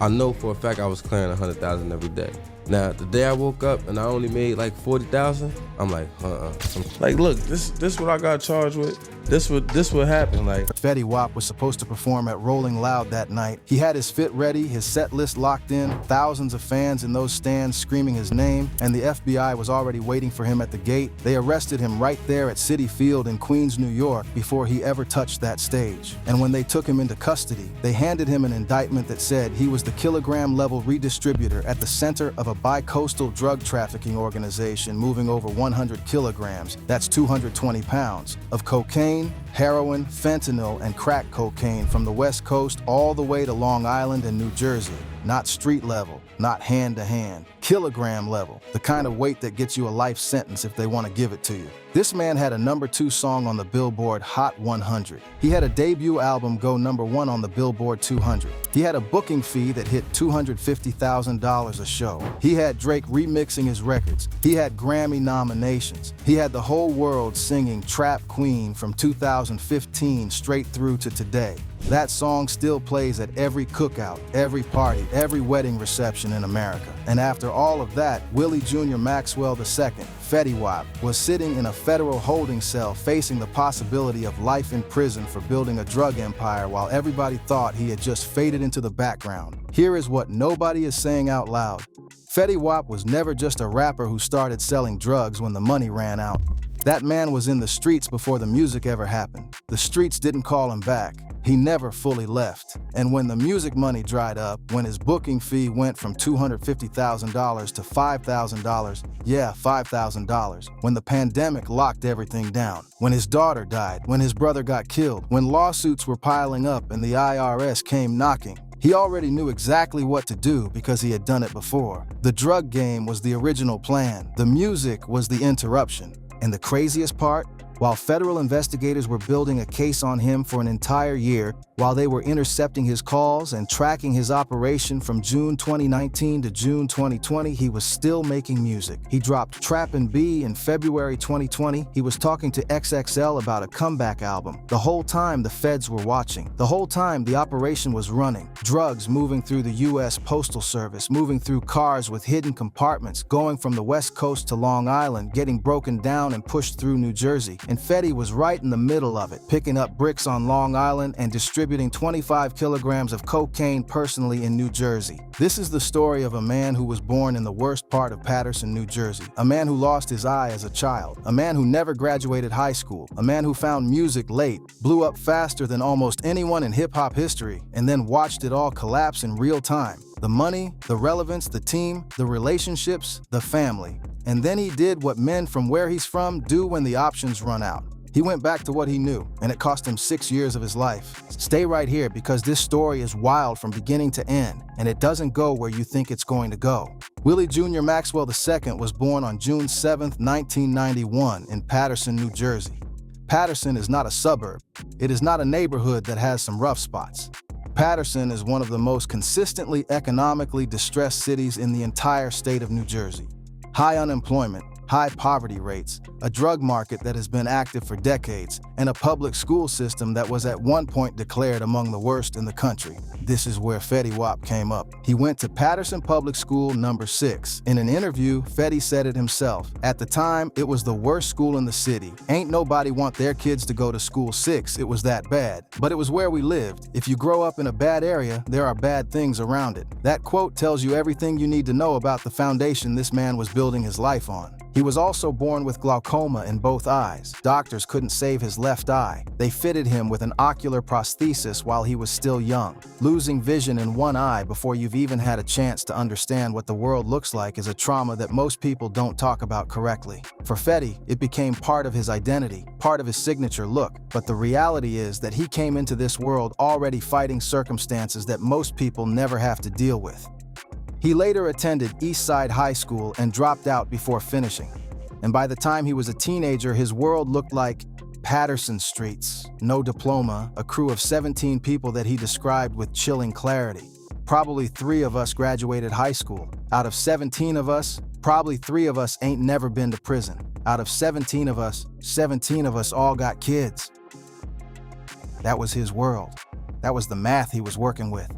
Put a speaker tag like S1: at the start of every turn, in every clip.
S1: I know for a fact I was clearing 100,000 every day. Now, the day I woke up and I only made like 40,000, I'm like, Like, look, this what I got charged with. This what happened, like.
S2: Fetty Wap was supposed to perform at Rolling Loud that night. He had his fit ready, his set list locked in, thousands of fans in those stands screaming his name, and the FBI was already waiting for him at the gate. They arrested him right there at Citi Field in Queens, New York, before he ever touched that stage. And when they took him into custody, they handed him an indictment that said he was the kilogram-level redistributor at the center of a bi-coastal drug trafficking organization moving over 100 kilograms, that's 220 pounds, of cocaine, heroin, fentanyl, and crack cocaine from the West Coast all the way to Long Island and New Jersey. Not street level, not hand-to-hand, kilogram level, the kind of weight that gets you a life sentence if they want to give it to you. This man had a #2 song on the Billboard Hot 100. He had a debut album go #1 on the Billboard 200. He had a booking fee that hit $250,000 a show. He had Drake remixing his records. He had Grammy nominations. He had the whole world singing Trap Queen from 2015 straight through to today. That song still plays at every cookout, every party, every wedding reception in America. And after all of that, Willie Jr. Maxwell II, Fetty Wap, was sitting in a federal holding cell facing the possibility of life in prison for building a drug empire while everybody thought he had just faded into the background. Here is what nobody is saying out loud. Fetty Wap was never just a rapper who started selling drugs when the money ran out. That man was in the streets before the music ever happened. The streets didn't call him back. He never fully left. And when the music money dried up, when his booking fee went from $250,000 to $5,000, yeah, $5,000, when the pandemic locked everything down, when his daughter died, when his brother got killed, when lawsuits were piling up and the IRS came knocking, he already knew exactly what to do because he had done it before. The drug game was the original plan. The music was the interruption. And the craziest part? While federal investigators were building a case on him for an entire year, while they were intercepting his calls and tracking his operation from June 2019 to June 2020, he was still making music. He dropped Trappin' B in February 2020. He was talking to XXL about a comeback album. The whole time the feds were watching. The whole time the operation was running. Drugs moving through the U.S. Postal Service, moving through cars with hidden compartments, going from the West Coast to Long Island, getting broken down and pushed through New Jersey. And Fetty was right in the middle of it, picking up bricks on Long Island and distributing 25 kilograms of cocaine personally in New Jersey. This is the story of a man who was born in the worst part of Paterson, New Jersey, a man who lost his eye as a child, a man who never graduated high school, a man who found music late, blew up faster than almost anyone in hip-hop history, and then watched it all collapse in real time. The money, the relevance, the team, the relationships, the family. And then he did what men from where he's from do when the options run out. He went back to what he knew, and it cost him 6 years of his life. Stay right here because this story is wild from beginning to end, and it doesn't go where you think it's going to go. Willie Jr. Maxwell II was born on June 7, 1991 in Paterson, New Jersey. Paterson is not a suburb. It is not a neighborhood that has some rough spots. Paterson is one of the most consistently economically distressed cities in the entire state of New Jersey. High unemployment, high poverty rates, a drug market that has been active for decades, and a public school system that was at one point declared among the worst in the country. This is where Fetty Wap came up. He went to Paterson Public School number 6. In an interview, Fetty said it himself. At the time, it was the worst school in the city. Ain't nobody want their kids to go to school 6, it was that bad. But it was where we lived. If you grow up in a bad area, there are bad things around it. That quote tells you everything you need to know about the foundation this man was building his life on. He was also born with glaucoma in both eyes. Doctors couldn't save his left eye. They fitted him with an ocular prosthesis while he was still young. Losing vision in one eye before you've even had a chance to understand what the world looks like is a trauma that most people don't talk about correctly. For Fetty, it became part of his identity, part of his signature look. But the reality is that he came into this world already fighting circumstances that most people never have to deal with. He later attended Eastside High School and dropped out before finishing. And by the time he was a teenager, his world looked like Paterson streets, no diploma, a crew of 17 people that he described with chilling clarity. Probably 3 of us graduated high school. Out of 17 of us, probably 3 of us ain't never been to prison. Out of 17 of us all got kids. That was his world. That was the math he was working with.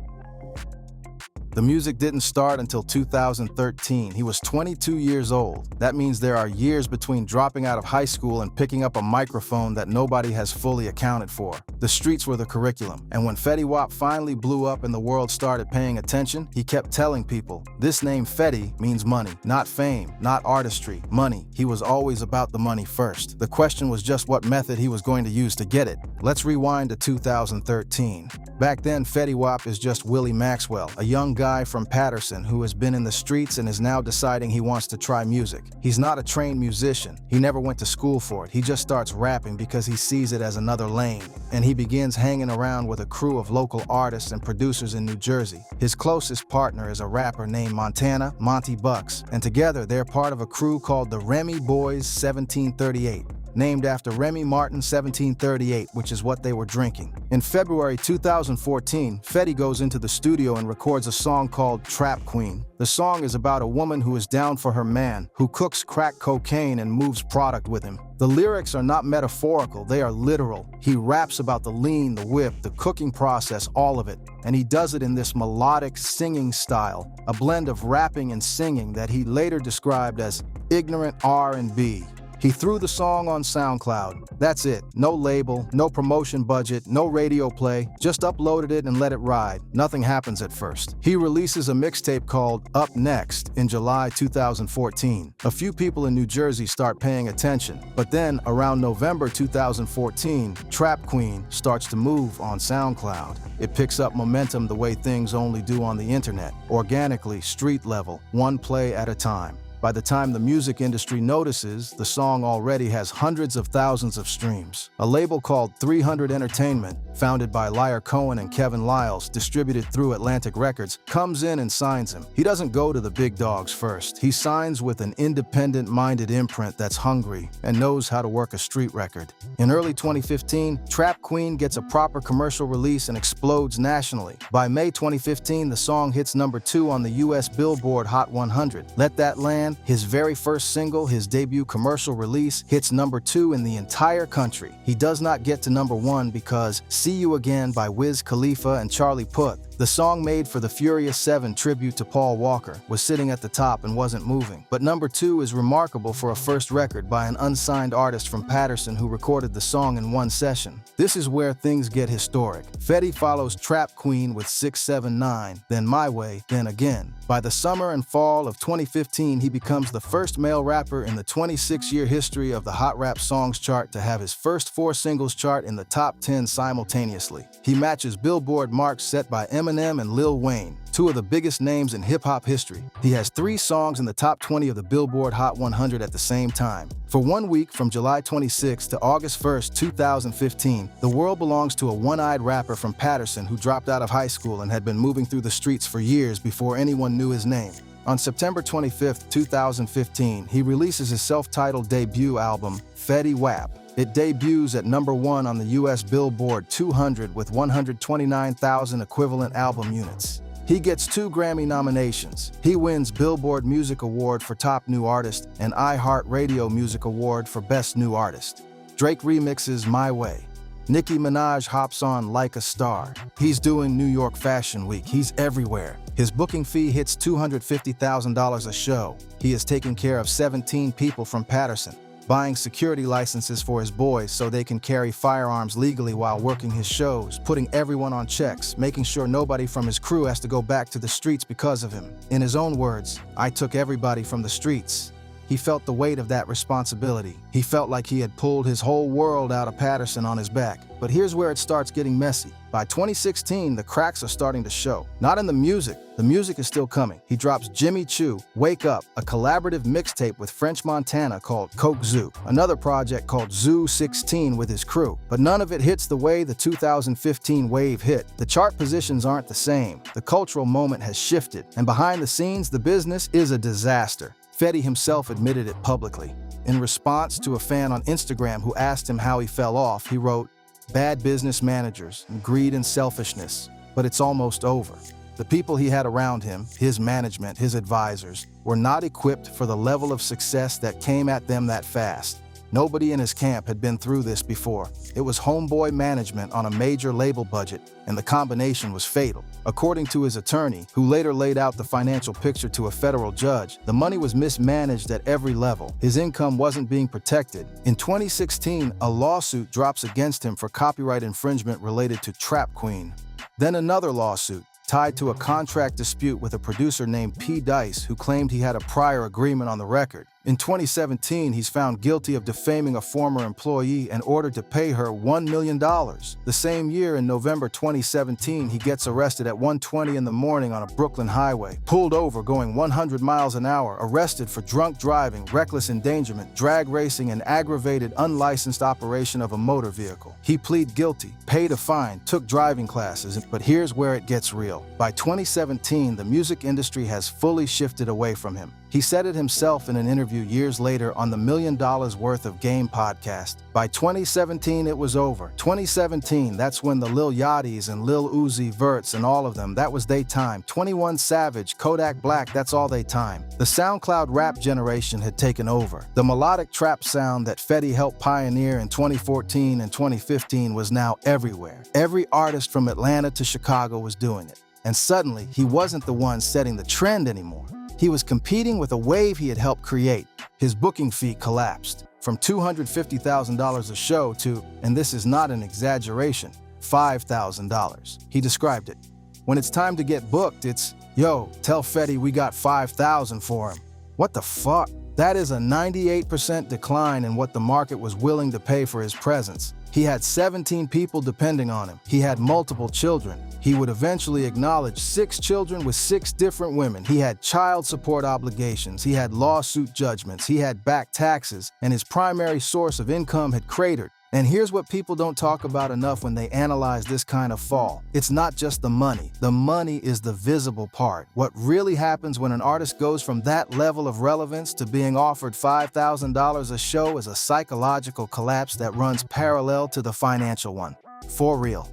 S2: The music didn't start until 2013. He was 22 years old. That means there are years between dropping out of high school and picking up a microphone that nobody has fully accounted for. The streets were the curriculum, and when Fetty Wap finally blew up and the world started paying attention, he kept telling people, this name Fetty means money, not fame, not artistry, money. He was always about the money first. The question was just what method he was going to use to get it. Let's rewind to 2013. Back then, Fetty Wap is just Willie Maxwell, a young guy from Paterson who has been in the streets and is now deciding he wants to try music. He's not a trained musician. He never went to school for it. He just starts rapping because he sees it as another lane. And he begins hanging around with a crew of local artists and producers in New Jersey. His closest partner is a rapper named Montana, Monty Bucks, and together they're part of a crew called the Remy Boys 1738. Named after Remy Martin 1738, which is what they were drinking. In February 2014, Fetty goes into the studio and records a song called Trap Queen. The song is about a woman who is down for her man, who cooks crack cocaine and moves product with him. The lyrics are not metaphorical, they are literal. He raps about the lean, the whip, the cooking process, all of it. And he does it in this melodic singing style, a blend of rapping and singing that he later described as ignorant R&B. He threw the song on SoundCloud. That's it. No label, no promotion budget, no radio play. Just uploaded it and let it ride. Nothing happens at first. He releases a mixtape called Up Next in July 2014. A few people in New Jersey start paying attention. But then, around November 2014, Trap Queen starts to move on SoundCloud. It picks up momentum the way things only do on the internet. Organically, street level, one play at a time. By the time the music industry notices, the song already has hundreds of thousands of streams. A label called 300 Entertainment, founded by Liar Cohen and Kevin Liles, distributed through Atlantic Records, comes in and signs him. He doesn't go to the big dogs first. He signs with an independent-minded imprint that's hungry and knows how to work a street record. In early 2015, Trap Queen gets a proper commercial release and explodes nationally. By May 2015, the song hits #2 on the US Billboard Hot 100. Let That Land, his very first single, his debut commercial release, hits #2 in the entire country. He does not get to #1 because See You Again by Wiz Khalifa and Charlie Puth, the song made for the Furious 7 tribute to Paul Walker, was sitting at the top and wasn't moving. But #2 is remarkable for a first record by an unsigned artist from Paterson who recorded the song in one session. This is where things get historic. Fetty follows Trap Queen with 679, then My Way, then Again. By the summer and fall of 2015, he becomes the first male rapper in the 26-year history of the Hot Rap Songs chart to have his first 4 singles chart in the top 10 simultaneously. He matches Billboard marks set by Eminem and Lil Wayne, 2 of the biggest names in hip-hop history. He has 3 songs in the top 20 of the Billboard Hot 100 at the same time. For 1 week, from July 26 to August 1st, 2015, the world belongs to a one-eyed rapper from Paterson who dropped out of high school and had been moving through the streets for years before anyone knew his name. On September 25, 2015, he releases his self-titled debut album, Fetty Wap. It debuts at #1 on the US Billboard 200 with 129,000 equivalent album units. He gets 2 Grammy nominations. He wins Billboard Music Award for Top New Artist and iHeartRadio Music Award for Best New Artist. Drake remixes My Way. Nicki Minaj hops on Like a Star. He's doing New York Fashion Week. He's everywhere. His booking fee hits $250,000 a show. He is taking care of 17 people from Paterson, buying security licenses for his boys so they can carry firearms legally while working his shows, putting everyone on checks, making sure nobody from his crew has to go back to the streets because of him. In his own words, I took everybody from the streets. He felt the weight of that responsibility. He felt like he had pulled his whole world out of Paterson on his back. But here's where it starts getting messy. By 2016, the cracks are starting to show. Not in the music. The music is still coming. He drops Jimmy Choo, Wake Up, a collaborative mixtape with French Montana called Coke Zoo, another project called Zoo 16 with his crew. But none of it hits the way the 2015 wave hit. The chart positions aren't the same. The cultural moment has shifted. And behind the scenes, the business is a disaster. Fetty himself admitted it publicly. In response to a fan on Instagram who asked him how he fell off, he wrote, "Bad business managers, greed and selfishness, but it's almost over." The people he had around him, his management, his advisors, were not equipped for the level of success that came at them that fast. Nobody in his camp had been through this before. It was homeboy management on a major label budget, and the combination was fatal. According to his attorney, who later laid out the financial picture to a federal judge, the money was mismanaged at every level. His income wasn't being protected. In 2016, a lawsuit drops against him for copyright infringement related to Trap Queen. Then another lawsuit, tied to a contract dispute with a producer named P. Dice, who claimed he had a prior agreement on the record. In 2017, he's found guilty of defaming a former employee and ordered to pay her $1 million. The same year, in November 2017, he gets arrested at 1:20 in the morning on a Brooklyn highway, pulled over going 100 miles an hour, arrested for drunk driving, reckless endangerment, drag racing, and aggravated unlicensed operation of a motor vehicle. He pleaded guilty, paid a fine, took driving classes, but here's where it gets real. By 2017, the music industry has fully shifted away from him. He said it himself in an interview years later on the $1 Million Worth of Game podcast. By 2017, it was over. 2017, that's when the Lil Yachty's and Lil Uzi Verts and all of them, that was they time. 21 Savage, Kodak Black, that's all they time. The SoundCloud rap generation had taken over. The melodic trap sound that Fetty helped pioneer in 2014 and 2015 was now everywhere. Every artist from Atlanta to Chicago was doing it. And suddenly, he wasn't the one setting the trend anymore. He was competing with a wave he had helped create. His booking fee collapsed from $250,000 a show to, and this is not an exaggeration, $5,000. He described it. When it's time to get booked, it's, yo, tell Fetty we got $5,000 for him. What the fuck? That is a 98% decline in what the market was willing to pay for his presence. He had 17 people depending on him. He had multiple children. He would eventually acknowledge 6 children with 6 different women. He had child support obligations. He had lawsuit judgments. He had back taxes, and his primary source of income had cratered. And here's what people don't talk about enough when they analyze this kind of fall. It's not just the money. The money is the visible part. What really happens when an artist goes from that level of relevance to being offered $5,000 a show is a psychological collapse that runs parallel to the financial one. For real.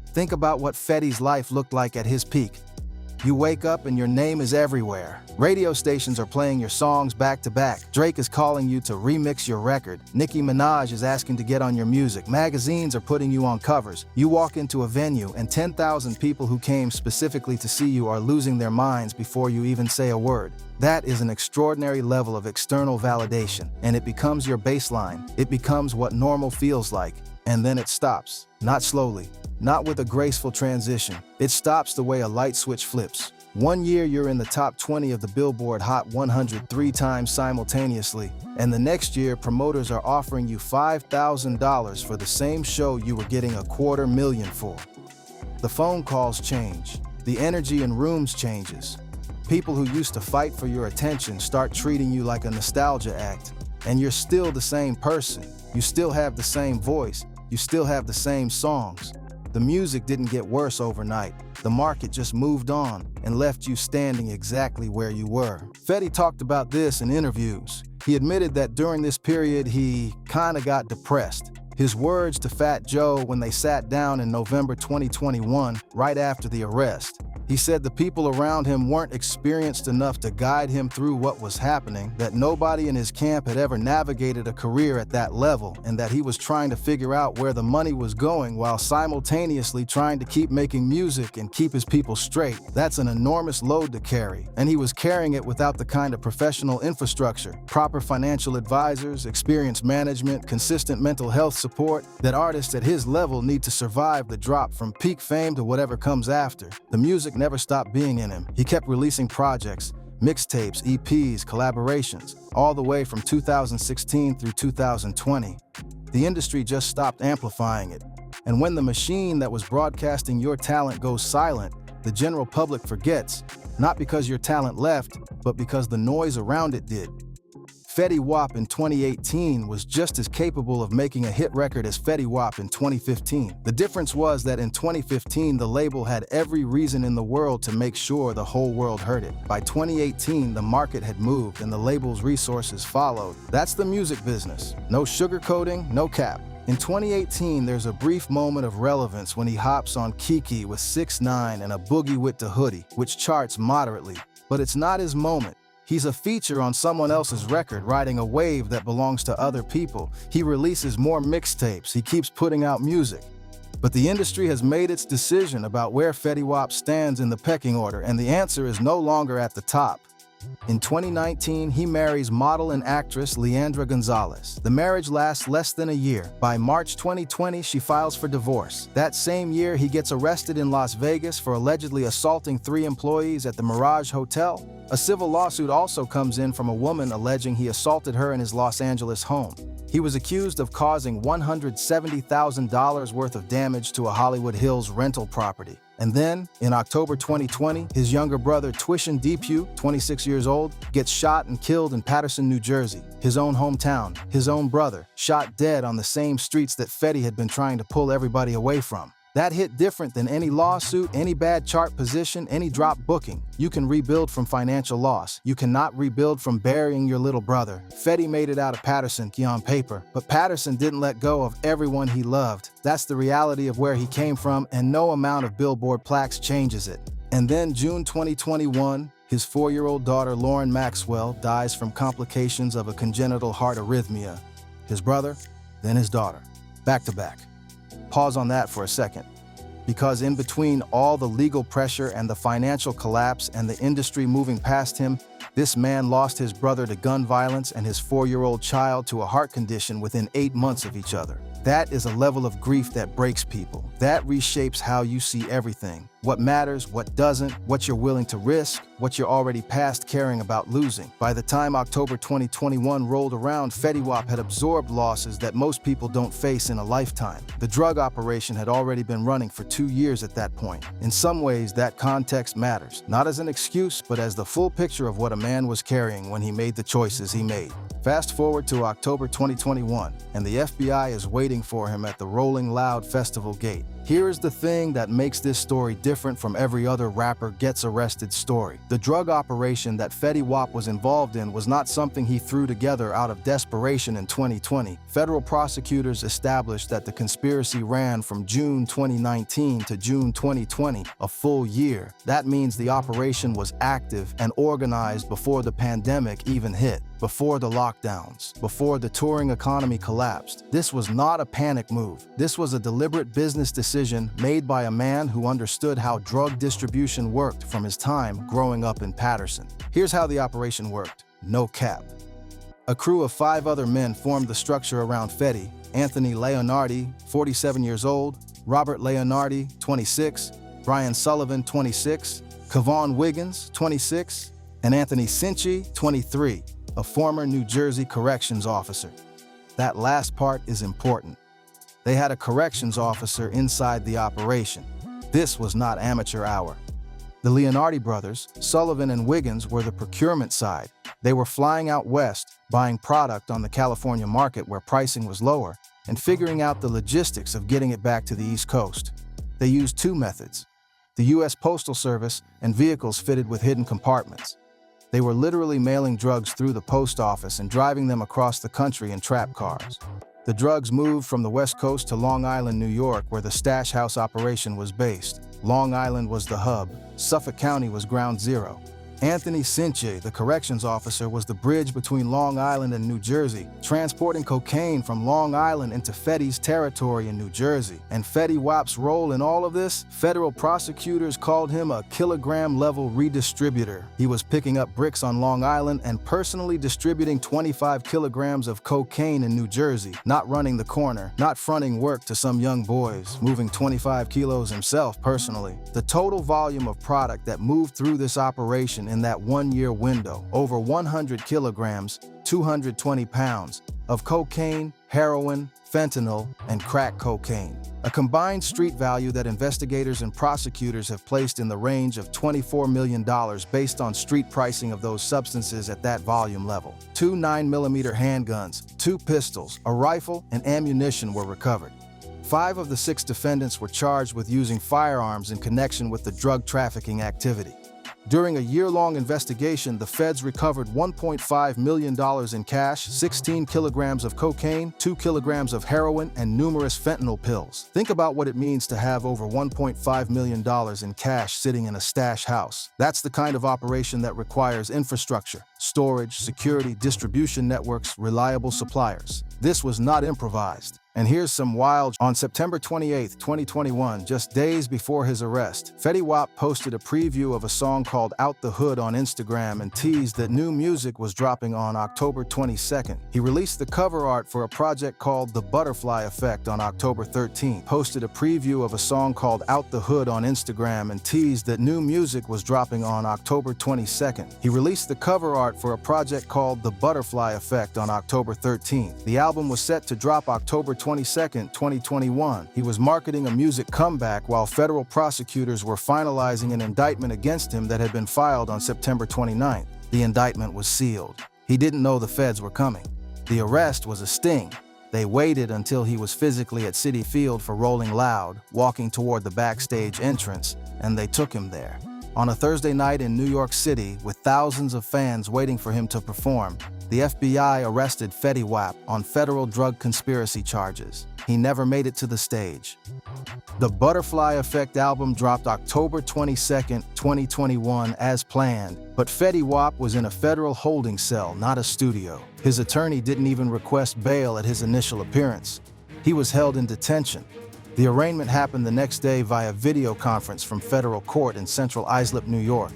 S2: Think about what Fetty's life looked like at his peak. You wake up and your name is everywhere. Radio stations are playing your songs back to back. Drake is calling you to remix your record. Nicki Minaj is asking to get on your music. Magazines are putting you on covers. You walk into a venue and 10,000 people who came specifically to see you are losing their minds before you even say a word. That is an extraordinary level of external validation, and it becomes your baseline. It becomes what normal feels like, and then it stops. Not slowly. Not with a graceful transition. It stops the way a light switch flips. One year you're in the top 20 of the Billboard Hot 100 3 times simultaneously, and the next year promoters are offering you $5,000 for the same show you were getting $250,000 for. The phone calls change. The energy in rooms changes. People who used to fight for your attention start treating you like a nostalgia act, and you're still the same person. You still have the same voice. You still have the same songs. The music didn't get worse overnight. The market just moved on and left you standing exactly where you were. Fetty talked about this in interviews. He admitted that during this period, he kinda got depressed. His words to Fat Joe when they sat down in November 2021, right after the arrest. He said the people around him weren't experienced enough to guide him through what was happening, that nobody in his camp had ever navigated a career at that level, and that he was trying to figure out where the money was going while simultaneously trying to keep making music and keep his people straight. That's an enormous load to carry, and he was carrying it without the kind of professional infrastructure, proper financial advisors, experienced management, consistent mental health support that artists at his level need to survive the drop from peak fame to whatever comes after. The music never stopped being in him. He kept releasing projects, mixtapes, EPs, collaborations, all the way from 2016 through 2020. The industry just stopped amplifying it. And when the machine that was broadcasting your talent goes silent, the general public forgets, not because your talent left, but because the noise around it did. Fetty Wap in 2018 was just as capable of making a hit record as Fetty Wap in 2015. The difference was that in 2015, the label had every reason in the world to make sure the whole world heard it. By 2018, the market had moved and the label's resources followed. That's the music business. No sugarcoating, no cap. In 2018, there's a brief moment of relevance when he hops on Kiki with 6ix9ine and a Boogie with the Hoodie, which charts moderately. But it's not his moment. He's a feature on someone else's record, riding a wave that belongs to other people. He releases more mixtapes. He keeps putting out music. But the industry has made its decision about where Fetty Wap stands in the pecking order, and the answer is no longer at the top. In 2019, he marries model and actress Leandra Gonzalez. The marriage lasts less than a year. By March 2020, she files for divorce. That same year, he gets arrested in Las Vegas for allegedly assaulting 3 employees at the Mirage Hotel. A civil lawsuit also comes in from a woman alleging he assaulted her in his Los Angeles home. He was accused of causing $170,000 worth of damage to a Hollywood Hills rental property. And then, in October 2020, his younger brother Twishan Depew, 26 years old, gets shot and killed in Paterson, New Jersey, his own hometown. His own brother, shot dead on the same streets that Fetty had been trying to pull everybody away from. That hit different than any lawsuit, any bad chart position, any drop booking. You can rebuild from financial loss. You cannot rebuild from burying your little brother. Fetty made it out of Paterson on paper, but Paterson didn't let go of everyone he loved. That's the reality of where he came from, and no amount of billboard plaques changes it. And then June 2021, his 4-year-old daughter Lauren Maxwell dies from complications of a congenital heart arrhythmia. His brother, then his daughter, back to back. Pause on that for a second, because in between all the legal pressure and the financial collapse and the industry moving past him, this man lost his brother to gun violence and his 4-year-old child to a heart condition within 8 months of each other. That is a level of grief that breaks people. That reshapes how you see everything. What matters, what doesn't, what you're willing to risk, what you're already past caring about losing. By the time October 2021 rolled around, Fetty Wap had absorbed losses that most people don't face in a lifetime. The drug operation had already been running for 2 years at that point. In some ways, that context matters, not as an excuse, but as the full picture of what a man was carrying when he made the choices he made. Fast forward to October 2021, and the FBI is waiting for him at the Rolling Loud Festival gate. Here is the thing that makes this story different from every other rapper gets arrested story. The drug operation that Fetty Wap was involved in was not something he threw together out of desperation in 2020. Federal prosecutors established that the conspiracy ran from June 2019 to June 2020, a full year. That means the operation was active and organized before the pandemic even hit, before the lockdowns, before the touring economy collapsed. This was not a panic move. This was a deliberate business decision made by a man who understood how drug distribution worked from his time growing up in Paterson. Here's how the operation worked. No cap. A crew of 5 other men formed the structure around Fetty: Anthony Leonardi, 47 years old, Robert Leonardi, 26, Brian Sullivan, 26, Kevon Wiggins, 26, and Anthony Cinci, 23, a former New Jersey corrections officer. That last part is important. They had a corrections officer inside the operation. This was not amateur hour. The Leonardi brothers, Sullivan and Wiggins, were the procurement side. They were flying out west, buying product on the California market where pricing was lower, and figuring out the logistics of getting it back to the East Coast. They used 2 methods: the U.S. Postal Service and vehicles fitted with hidden compartments. They were literally mailing drugs through the post office and driving them across the country in trap cars. The drugs moved from the West Coast to Long Island, New York, where the stash house operation was based. Long Island was the hub. Suffolk County was ground zero. Anthony Cinci, the corrections officer, was the bridge between Long Island and New Jersey, transporting cocaine from Long Island into Fetty's territory in New Jersey. And Fetty Wap's role in all of this? Federal prosecutors called him a kilogram-level redistributor. He was picking up bricks on Long Island and personally distributing 25 kilograms of cocaine in New Jersey, not running the corner, not fronting work to some young boys, moving 25 kilos himself personally. The total volume of product that moved through this operation in that 1-year window, over 100 kilograms, 220 pounds, of cocaine, heroin, fentanyl, and crack cocaine. A combined street value that investigators and prosecutors have placed in the range of $24 million based on street pricing of those substances at that volume level. 2 9mm handguns, 2 pistols, a rifle, and ammunition were recovered. 5 of the 6 defendants were charged with using firearms in connection with the drug trafficking activity. During a year-long investigation, the feds recovered $1.5 million in cash, 16 kilograms of cocaine, 2 kilograms of heroin, and numerous fentanyl pills. Think about what it means to have over $1.5 million in cash sitting in a stash house. That's the kind of operation that requires infrastructure, storage, security, distribution networks, reliable suppliers. This was not improvised. And here's some wild. On September 28, 2021, just days before his arrest, Fetty Wap posted a preview of a song called Out the Hood on Instagram and teased that new music was dropping on October 22nd. He released the cover art for a project called The Butterfly Effect on October 13th, posted a preview of a song called Out the Hood on Instagram and teased that new music was dropping on October 22nd. He released the cover art for a project called The Butterfly Effect on October 13th. The album was set to drop October 22nd, 2021. He was marketing a music comeback while federal prosecutors were finalizing an indictment against him that had been filed on September 29th. The indictment was sealed. He didn't know the feds were coming. The arrest was a sting. They waited until he was physically at Citi Field for Rolling Loud, walking toward the backstage entrance, and they took him there. On a Thursday night in New York City, with thousands of fans waiting for him to perform, the FBI arrested Fetty Wap on federal drug conspiracy charges. He never made it to the stage. The Butterfly Effect album dropped October 22nd, 2021 as planned, but Fetty Wap was in a federal holding cell, not a studio. His attorney didn't even request bail at his initial appearance. He was held in detention. The arraignment happened the next day via video conference from federal court in Central Islip, New York.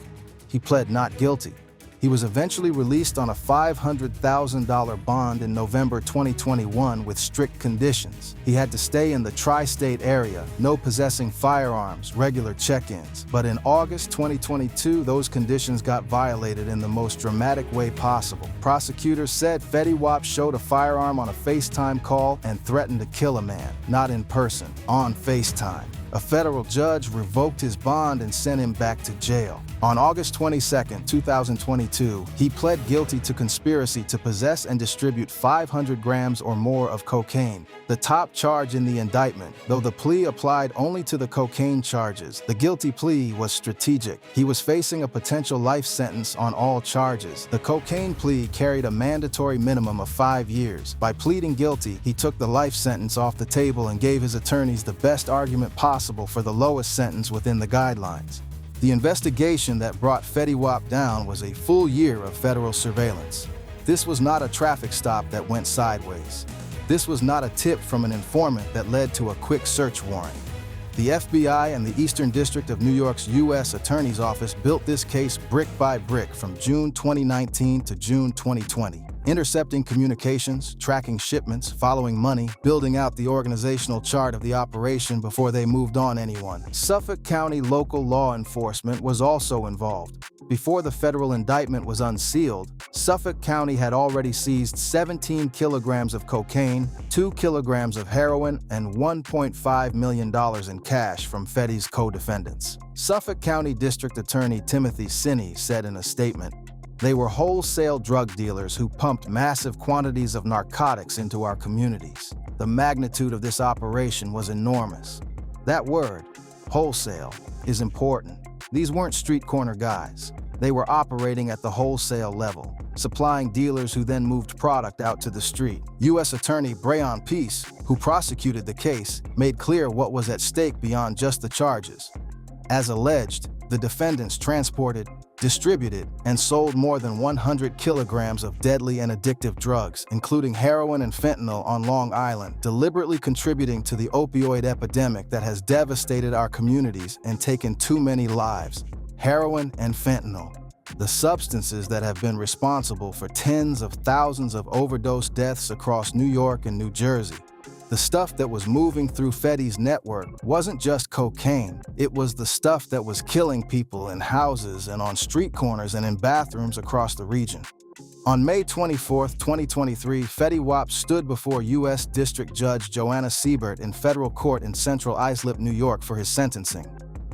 S2: He pled not guilty. He was eventually released on a $500,000 bond in November 2021 with strict conditions. He had to stay in the tri-state area, no possessing firearms, regular check-ins. But in August 2022, those conditions got violated in the most dramatic way possible. Prosecutors said Fetty Wap showed a firearm on a FaceTime call and threatened to kill a man, not in person, on FaceTime. A federal judge revoked his bond and sent him back to jail. On August 22, 2022, he pled guilty to conspiracy to possess and distribute 500 grams or more of cocaine, the top charge in the indictment. Though the plea applied only to the cocaine charges, the guilty plea was strategic. He was facing a potential life sentence on all charges. The cocaine plea carried a mandatory minimum of 5 years. By pleading guilty, he took the life sentence off the table and gave his attorneys the best argument possible for the lowest sentence within the guidelines. The investigation that brought Fetty Wap down was a full year of federal surveillance. This was not a traffic stop that went sideways. This was not a tip from an informant that led to a quick search warrant. The FBI and the Eastern District of New York's U.S. Attorney's Office built this case brick by brick from June 2019 to June 2020. Intercepting communications, tracking shipments, following money, building out the organizational chart of the operation before they moved on anyone. Suffolk County local law enforcement was also involved. Before the federal indictment was unsealed, Suffolk County had already seized 17 kilograms of cocaine, 2 kilograms of heroin, and $1.5 million in cash from Fetty's co-defendants. Suffolk County District Attorney Timothy Sinney said in a statement, "They were wholesale drug dealers who pumped massive quantities of narcotics into our communities. The magnitude of this operation was enormous." That word, wholesale, is important. These weren't street corner guys. They were operating at the wholesale level, supplying dealers who then moved product out to the street. U.S. Attorney Breon Peace, who prosecuted the case, made clear what was at stake beyond just the charges. As alleged, the defendants transported, distributed, and sold more than 100 kilograms of deadly and addictive drugs, including heroin and fentanyl on Long Island, deliberately contributing to the opioid epidemic that has devastated our communities and taken too many lives. Heroin and fentanyl, the substances that have been responsible for tens of thousands of overdose deaths across New York and New Jersey. The stuff that was moving through Fetty's network wasn't just cocaine. It was the stuff that was killing people in houses and on street corners and in bathrooms across the region. On May 24, 2023, Fetty Wap stood before U.S. District Judge Joanna Siebert in federal court in Central Islip, New York for his sentencing.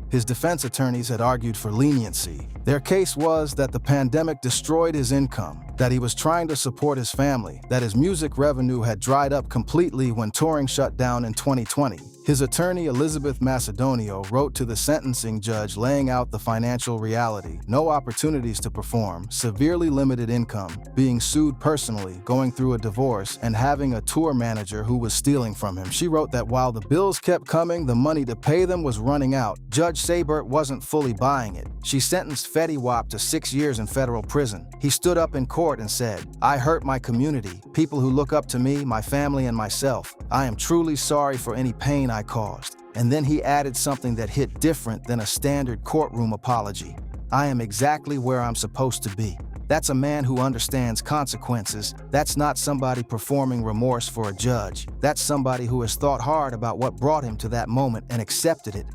S2: His defense attorneys had argued for leniency. Their case was that the pandemic destroyed his income, that he was trying to support his family, that his music revenue had dried up completely when touring shut down in 2020. His attorney, Elizabeth Macedonio, wrote to the sentencing judge laying out the financial reality: no opportunities to perform, severely limited income, being sued personally, going through a divorce, and having a tour manager who was stealing from him. She wrote that while the bills kept coming, the money to pay them was running out. Judge Sabert wasn't fully buying it. She sentenced Fetty Wap to 6 years in federal prison. He stood up in court and said, "I hurt my community, people who look up to me, my family, and myself. I am truly sorry for any pain I caused." And then he added something that hit different than a standard courtroom apology. "I am exactly where I'm supposed to be." That's a man who understands consequences. That's not somebody performing remorse for a judge. That's somebody who has thought hard about what brought him to that moment and accepted it.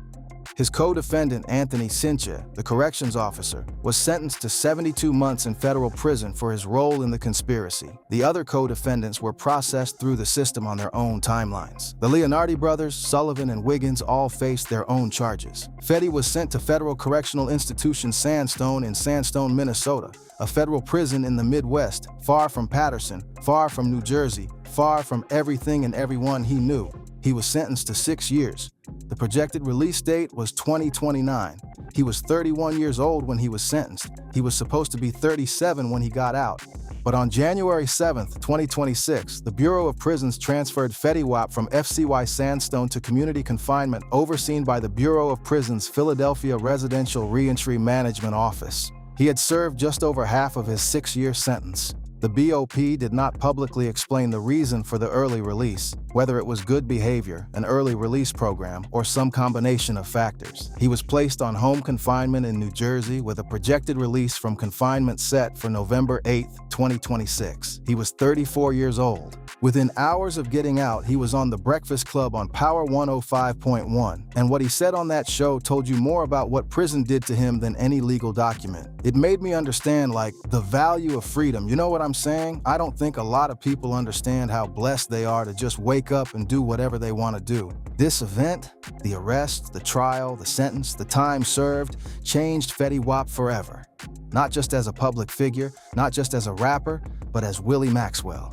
S2: His co-defendant, Anthony Cincha, the corrections officer, was sentenced to 72 months in federal prison for his role in the conspiracy. The other co-defendants were processed through the system on their own timelines. The Leonardi brothers, Sullivan, and Wiggins all faced their own charges. Fetty was sent to Federal Correctional Institution Sandstone in Sandstone, Minnesota, a federal prison in the Midwest, far from Paterson, far from New Jersey, far from everything and everyone he knew. He was sentenced to 6 years. The projected release date was 2029. He was 31 years old when he was sentenced. He was supposed to be 37 when he got out. But on January 7, 2026, the Bureau of Prisons transferred Fetty Wap from FCY Sandstone to community confinement overseen by the Bureau of Prisons' Philadelphia Residential Reentry Management Office. He had served just over half of his 6-year sentence. The BOP did not publicly explain the reason for the early release, whether it was good behavior, an early release program, or some combination of factors. He was placed on home confinement in New Jersey with a projected release from confinement set for November 8, 2026. He was 34 years old. Within hours of getting out, he was on The Breakfast Club on Power 105.1, and what he said on that show told you more about what prison did to him than any legal document. It made me understand, the value of freedom. You know what I'm saying? I don't think a lot of people understand how blessed they are to just wake up and do whatever they want to do. This event, the arrest, the trial, the sentence, the time served, changed Fetty Wap forever. Not just as a public figure, not just as a rapper, but as Willie Maxwell.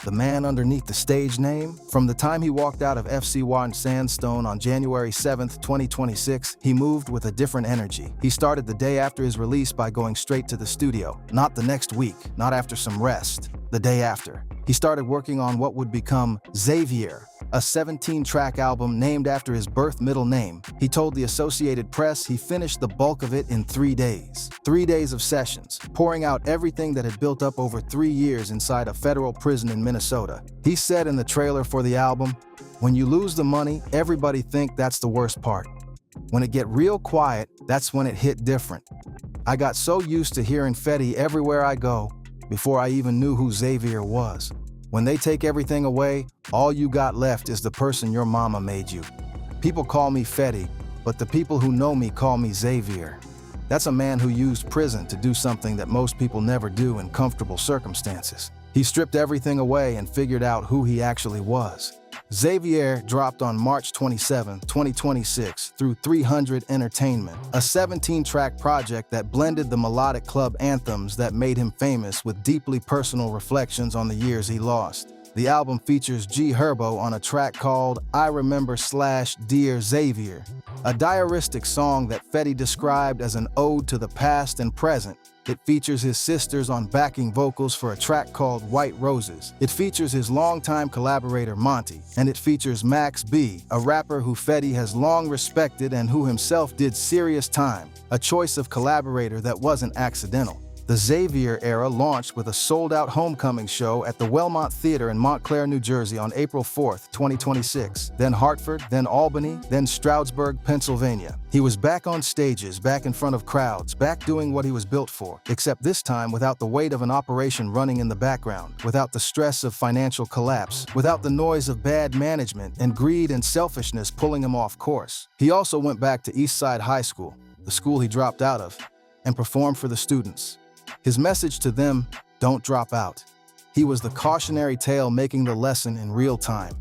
S2: The man underneath the stage name? From the time he walked out of FCY Sandstone on January 7, 2026, he moved with a different energy. He started the day after his release by going straight to the studio. Not the next week, not after some rest. The day after. He started working on what would become Xavier, a 17-track album named after his birth middle name. He told the Associated Press he finished the bulk of it in 3 days. 3 days of sessions, pouring out everything that had built up over 3 years inside a federal prison in Minnesota. He said in the trailer for the album, "When you lose the money, everybody think that's the worst part. When it get real quiet, that's when it hit different. I got so used to hearing Fetty everywhere I go, before I even knew who Xavier was. When they take everything away, all you got left is the person your mama made you. People call me Fetty, but the people who know me call me Xavier." That's a man who used prison to do something that most people never do in comfortable circumstances. He stripped everything away and figured out who he actually was. Xavier dropped on March 27, 2026 through 300 Entertainment, a 17-track project that blended the melodic club anthems that made him famous with deeply personal reflections on the years he lost. The album features G Herbo on a track called I Remember / Dear Xavier, a diaristic song that Fetty described as an ode to the past and present. It features his sisters on backing vocals for a track called White Roses. It features his longtime collaborator Monty, and it features Max B, a rapper who Fetty has long respected and who himself did serious time, a choice of collaborator that wasn't accidental. The Xavier era launched with a sold-out homecoming show at the Wellmont Theater in Montclair, New Jersey on April 4, 2026, then Hartford, then Albany, then Stroudsburg, Pennsylvania. He was back on stages, back in front of crowds, back doing what he was built for, except this time without the weight of an operation running in the background, without the stress of financial collapse, without the noise of bad management and greed and selfishness pulling him off course. He also went back to Eastside High School, the school he dropped out of, and performed for the students. His message to them, don't drop out. He was the cautionary tale making the lesson in real time.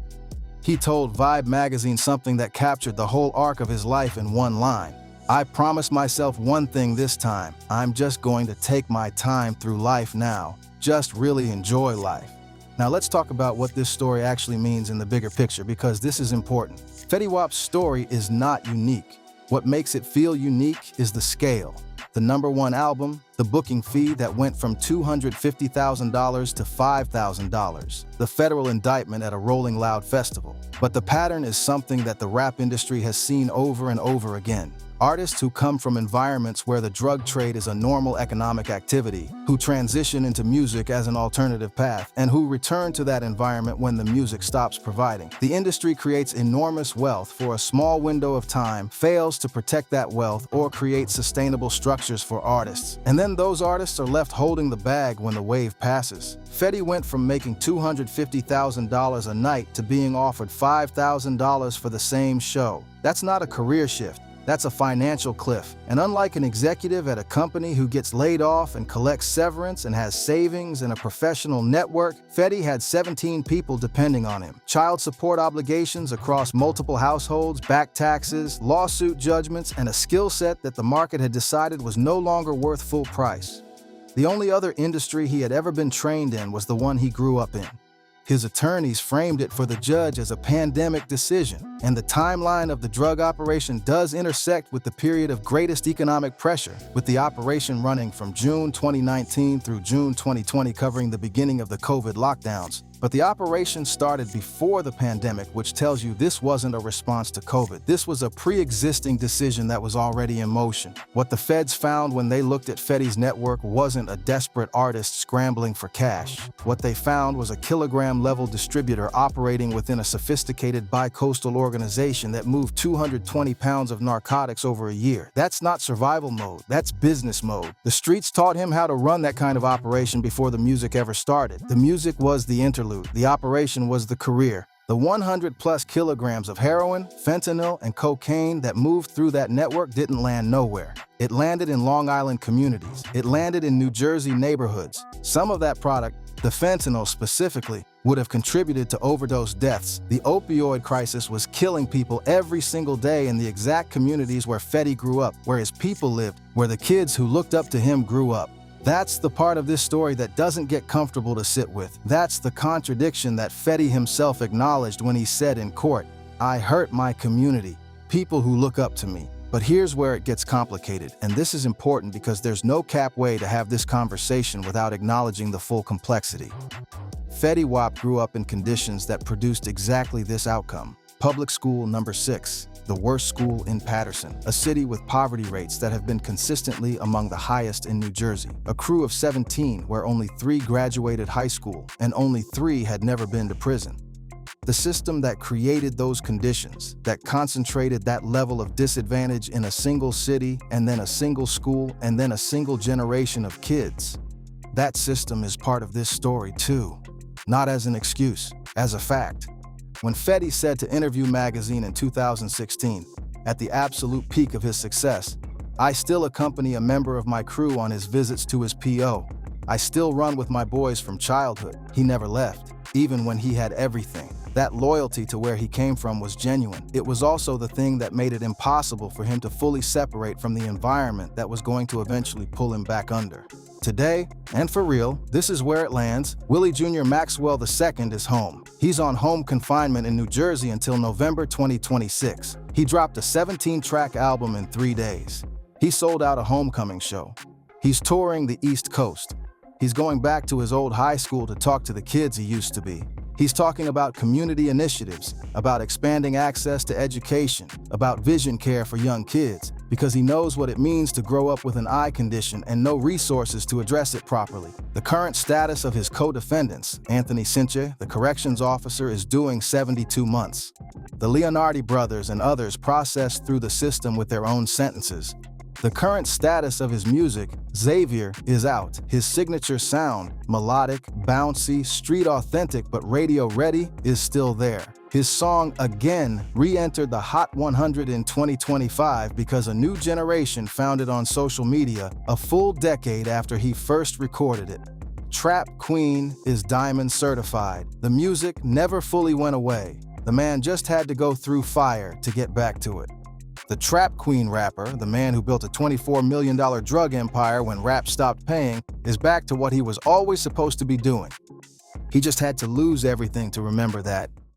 S2: He told Vibe magazine something that captured the whole arc of his life in one line. I promised myself one thing this time. I'm just going to take my time through life now. Just really enjoy life. Now let's talk about what this story actually means in the bigger picture, because this is important. Fetty Wap's story is not unique. What makes it feel unique is the scale. The #1 album, the booking fee that went from $250,000 to $5,000, the federal indictment at a Rolling Loud festival. But the pattern is something that the rap industry has seen over and over again. Artists who come from environments where the drug trade is a normal economic activity, who transition into music as an alternative path, and who return to that environment when the music stops providing. The industry creates enormous wealth for a small window of time, fails to protect that wealth or create sustainable structures for artists. And then those artists are left holding the bag when the wave passes. Fetty went from making $250,000 a night to being offered $5,000 for the same show. That's not a career shift. That's a financial cliff. And unlike an executive at a company who gets laid off and collects severance and has savings and a professional network, Fetty had 17 people depending on him. Child support obligations across multiple households, back taxes, lawsuit judgments, and a skill set that the market had decided was no longer worth full price. The only other industry he had ever been trained in was the one he grew up in. His attorneys framed it for the judge as a pandemic decision, and the timeline of the drug operation does intersect with the period of greatest economic pressure, with the operation running from June 2019 through June 2020, covering the beginning of the COVID lockdowns. But the operation started before the pandemic, which tells you this wasn't a response to COVID. This was a pre-existing decision that was already in motion. What the feds found when they looked at Fetty's network wasn't a desperate artist scrambling for cash. What they found was a kilogram-level distributor operating within a sophisticated bi-coastal organization that moved 220 pounds of narcotics over a year. That's not survival mode, that's business mode. The streets taught him how to run that kind of operation before the music ever started. The music was the interlude. The operation was the career. The 100+ kilograms of heroin, fentanyl, and cocaine that moved through that network didn't land nowhere. It landed in Long Island communities. It landed in New Jersey neighborhoods. Some of that product, the fentanyl specifically, would have contributed to overdose deaths. The opioid crisis was killing people every single day in the exact communities where Fetty grew up, where his people lived, where the kids who looked up to him grew up. That's the part of this story that doesn't get comfortable to sit with. That's the contradiction that Fetty himself acknowledged when he said in court, "I hurt my community, people who look up to me." But here's where it gets complicated, and this is important because there's no cap way to have this conversation without acknowledging the full complexity. Fetty Wap grew up in conditions that produced exactly this outcome. Public school number 6, the worst school in Paterson, a city with poverty rates that have been consistently among the highest in New Jersey. A crew of 17 where only 3 graduated high school and only 3 had never been to prison. The system that created those conditions, that concentrated that level of disadvantage in a single city and then a single school and then a single generation of kids. That system is part of this story too. Not as an excuse, as a fact. When Fetty said to Interview magazine in 2016, at the absolute peak of his success, "I still accompany a member of my crew on his visits to his PO. I still run with my boys from childhood." He never left, even when he had everything. That loyalty to where he came from was genuine. It was also the thing that made it impossible for him to fully separate from the environment that was going to eventually pull him back under. Today, and for real, this is where it lands. Willie Jr. Maxwell II is home. He's on home confinement in New Jersey until November 2026. He dropped a 17-track album in 3 days. He sold out a homecoming show. He's touring the East Coast. He's going back to his old high school to talk to the kids he used to be. He's talking about community initiatives, about expanding access to education, about vision care for young kids, because he knows what it means to grow up with an eye condition and no resources to address it properly. The current status of his co-defendants, Anthony Sinche, the corrections officer, is doing 72 months. The Leonardi brothers and others processed through the system with their own sentences. The current status of his music, Xavier, is out. His signature sound, melodic, bouncy, street authentic but radio ready, is still there. His song Again re-entered the Hot 100 in 2025 because a new generation found it on social media a full decade after he first recorded it. Trap Queen is diamond certified. The music never fully went away. The man just had to go through fire to get back to it. The Trap Queen rapper, the man who built a $24 million drug empire when rap stopped paying, is back to what he was always supposed to be doing. He just had to lose everything to remember that.